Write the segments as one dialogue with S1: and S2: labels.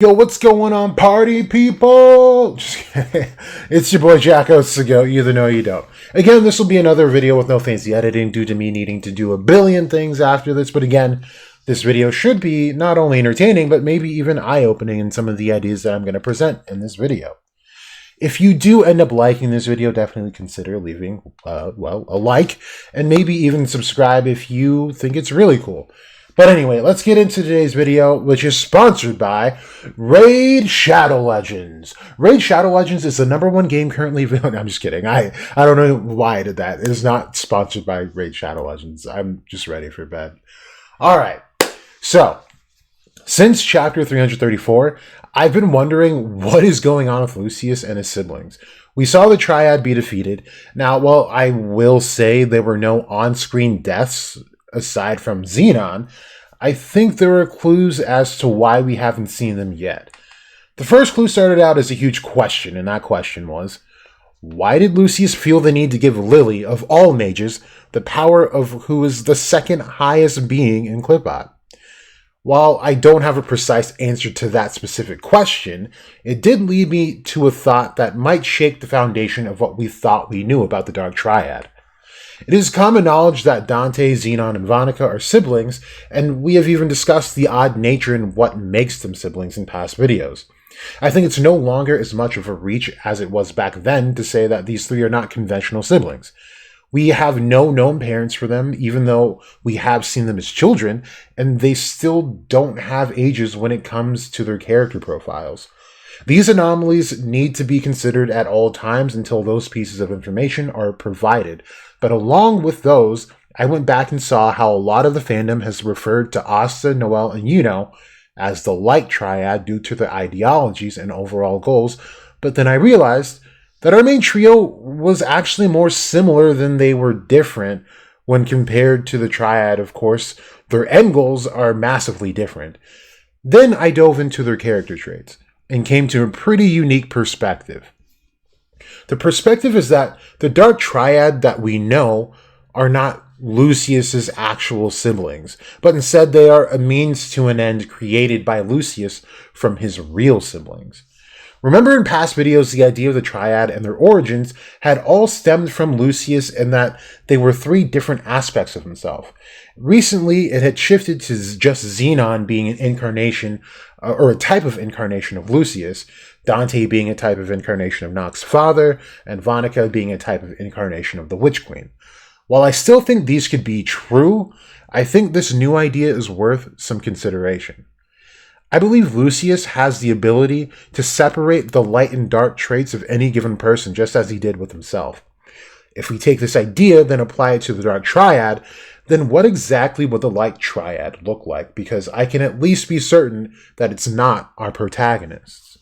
S1: Yo, what's going on, party people? Just kidding. It's your boy Jacko Sego. You either know or you don't. Again, this will be another video with no fancy editing due to me needing to do a billion things after this. But again, this video should be not only entertaining, but maybe even eye-opening in some of the ideas that I'm going to present in this video. If you do end up liking this video, definitely consider leaving, a like, and maybe even subscribe if you think it's really cool. But anyway, let's get into today's video, which is sponsored by Raid Shadow Legends. Raid Shadow Legends is the #1 game currently. I'm just kidding. I don't know why I did that. It is not sponsored by Raid Shadow Legends. I'm just ready for bed. All right. So, since chapter 334, I've been wondering what is going on with Lucius and his siblings. We saw the Triad be defeated. Now, while I will say there were no on-screen deaths aside from Xenon, I think there are clues as to why we haven't seen them yet. The first clue started out as a huge question, and that question was, why did Lucius feel the need to give Lily, of all mages, the power of who is the second highest being in Clipbot? While I don't have a precise answer to that specific question, it did lead me to a thought that might shake the foundation of what we thought we knew about the Dark Triad. It is common knowledge that Dante, Xenon, and Vonica are siblings, and we have even discussed the odd nature and what makes them siblings in past videos. I think it's no longer as much of a reach as it was back then to say that these three are not conventional siblings. We have no known parents for them, even though we have seen them as children, and they still don't have ages when it comes to their character profiles. These anomalies need to be considered at all times until those pieces of information are provided. But along with those, I went back and saw how a lot of the fandom has referred to Asta, Noel, and Yuno as the Light Triad due to their ideologies and overall goals, but then I realized that our main trio was actually more similar than they were different when compared to the Triad. Of course, their end goals are massively different. Then I dove into their character traits and came to a pretty unique perspective. The perspective is that the Dark Triad that we know are not Lucius's actual siblings, but instead they are a means to an end created by Lucius from his real siblings. Remember in past videos, the idea of the Triad and their origins had all stemmed from Lucius in that they were three different aspects of himself. Recently, it had shifted to just Xenon being an incarnation, or a type of incarnation of Lucius, Dante being a type of incarnation of Nox's father, and Vonica being a type of incarnation of the Witch Queen. While I still think these could be true, I think this new idea is worth some consideration. I believe Lucius has the ability to separate the light and dark traits of any given person, just as he did with himself. If we take this idea, then apply it to the Dark Triad, then what exactly would the Light Triad look like? Because I can at least be certain that it's not our protagonists.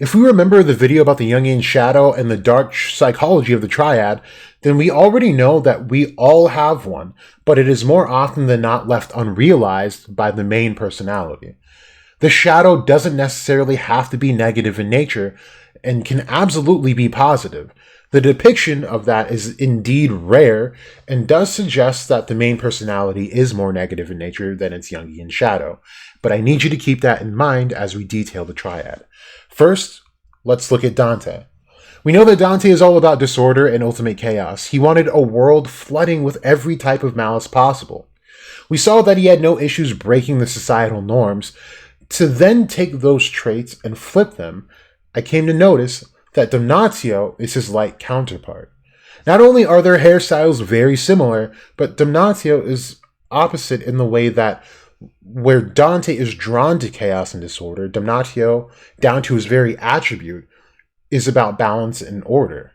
S1: If we remember the video about the Jungian shadow and the dark psychology of the Triad, then we already know that we all have one, but it is more often than not left unrealized by the main personality. The shadow doesn't necessarily have to be negative in nature and can absolutely be positive. The depiction of that is indeed rare and does suggest that the main personality is more negative in nature than its Jungian shadow. But I need you to keep that in mind as we detail the Triad. First, let's look at Dante. We know that Dante is all about disorder and ultimate chaos. He wanted a world flooding with every type of malice possible. We saw that he had no issues breaking the societal norms. To then take those traits and flip them, I came to notice that Damnatio is his light counterpart. Not only are their hairstyles very similar, but Damnatio is opposite in the way that where Dante is drawn to chaos and disorder, Damnatio, down to his very attribute, is about balance and order.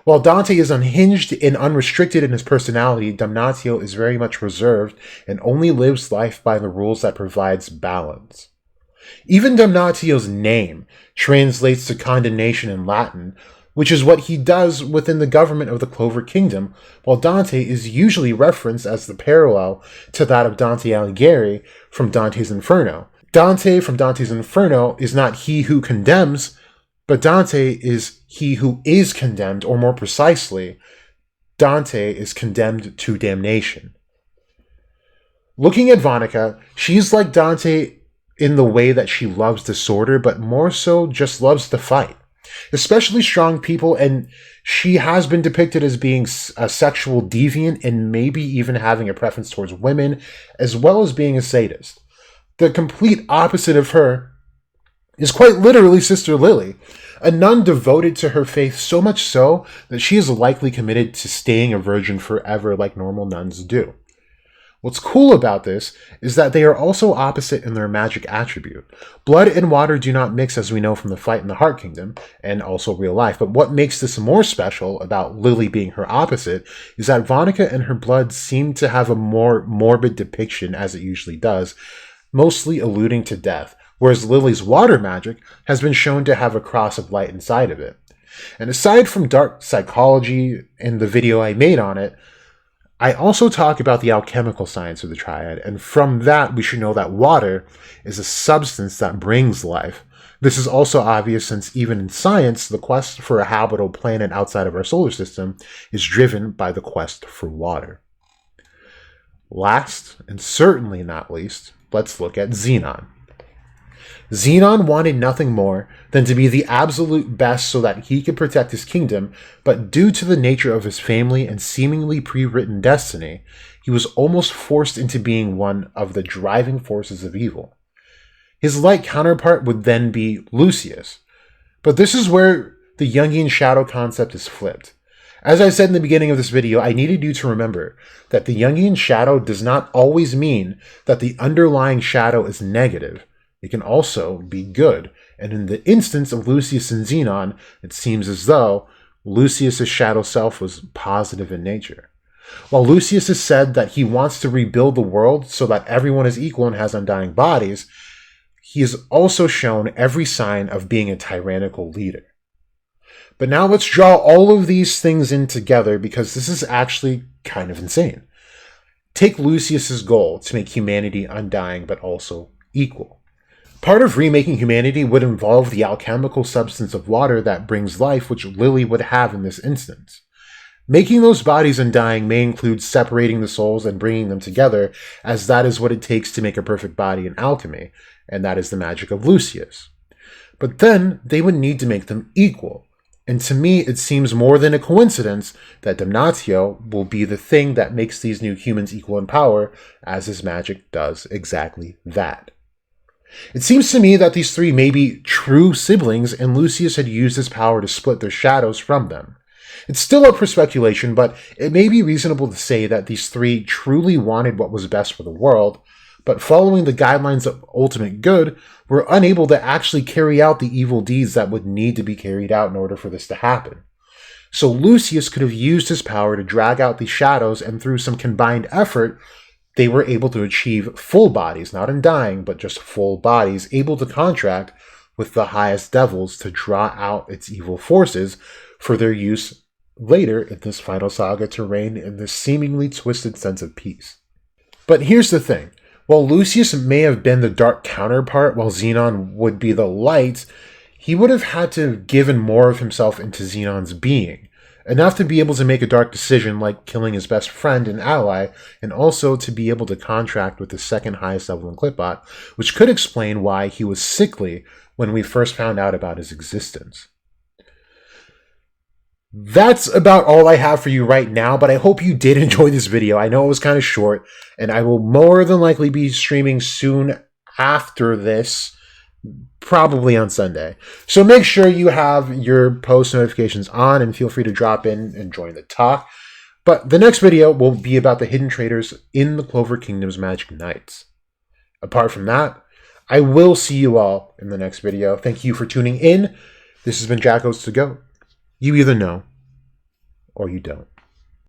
S1: While Dante is unhinged and unrestricted in his personality, Damnatio is very much reserved and only lives life by the rules that provides balance. Even Damnatio's name translates to condemnation in Latin, which is what he does within the government of the Clover Kingdom, while Dante is usually referenced as the parallel to that of Dante Alighieri from Dante's Inferno. Dante from Dante's Inferno is not he who condemns, but Dante is he who is condemned, or more precisely, Dante is condemned to damnation. Looking at Vonica, she's like Dante in the way that she loves disorder, but more so just loves to fight. Especially strong people, and she has been depicted as being a sexual deviant and maybe even having a preference towards women, as well as being a sadist. The complete opposite of her is quite literally Sister Lily, a nun devoted to her faith so much so that she is likely committed to staying a virgin forever like normal nuns do. What's cool about this is that they are also opposite in their magic attribute. Blood and water do not mix, as we know from the fight in the Heart Kingdom, and also real life, but what makes this more special about Lily being her opposite is that Vonica and her blood seem to have a more morbid depiction, as it usually does, mostly alluding to death, whereas Lily's water magic has been shown to have a cross of light inside of it. And aside from dark psychology in the video I made on it, I also talk about the alchemical science of the Triad, and from that we should know that water is a substance that brings life. This is also obvious since even in science, the quest for a habitable planet outside of our solar system is driven by the quest for water. Last, and certainly not least, let's look at Xenon. Xenon wanted nothing more than to be the absolute best so that he could protect his kingdom, but due to the nature of his family and seemingly pre-written destiny, he was almost forced into being one of the driving forces of evil. His light counterpart would then be Lucius, but this is where the Jungian shadow concept is flipped. As I said in the beginning of this video, I needed you to remember that the Jungian shadow does not always mean that the underlying shadow is negative. It can also be good, and in the instance of Lucius and Xenon, it seems as though Lucius's shadow self was positive in nature. While Lucius has said that he wants to rebuild the world so that everyone is equal and has undying bodies, he has also shown every sign of being a tyrannical leader. But now let's draw all of these things in together because this is actually kind of insane. Take Lucius's goal to make humanity undying but also equal. Part of remaking humanity would involve the alchemical substance of water that brings life, which Lily would have in this instance. Making those bodies undying may include separating the souls and bringing them together, as that is what it takes to make a perfect body in alchemy, and that is the magic of Lucius. But then they would need to make them equal, and to me it seems more than a coincidence that Damnatio will be the thing that makes these new humans equal in power, as his magic does exactly that. It seems to me that these three may be true siblings, and Lucius had used his power to split their shadows from them. It's still up for speculation, but it may be reasonable to say that these three truly wanted what was best for the world, but following the guidelines of ultimate good, were unable to actually carry out the evil deeds that would need to be carried out in order for this to happen. So Lucius could have used his power to drag out these shadows, and through some combined effort, they were able to achieve full bodies, not undying, but just full bodies, able to contract with the highest devils to draw out its evil forces for their use later in this final saga to reign in this seemingly twisted sense of peace. But here's the thing. While Lucius may have been the dark counterpart, while Xenon would be the light, he would have had to have given more of himself into Xenon's being. Enough to be able to make a dark decision like killing his best friend and ally, and also to be able to contract with the second highest level in Clipbot, which could explain why he was sickly when we first found out about his existence. That's about all I have for you right now, but I hope you did enjoy this video. I know it was kind of short, and I will more than likely be streaming soon after this, probably on Sunday. So make sure you have your post notifications on and feel free to drop in and join the talk. But the next video will be about the hidden traders in the Clover Kingdom's Magic Knights. Apart from that, I will see you all in the next video. Thank you for tuning in. This has been Jackos to Go. You either know or you don't.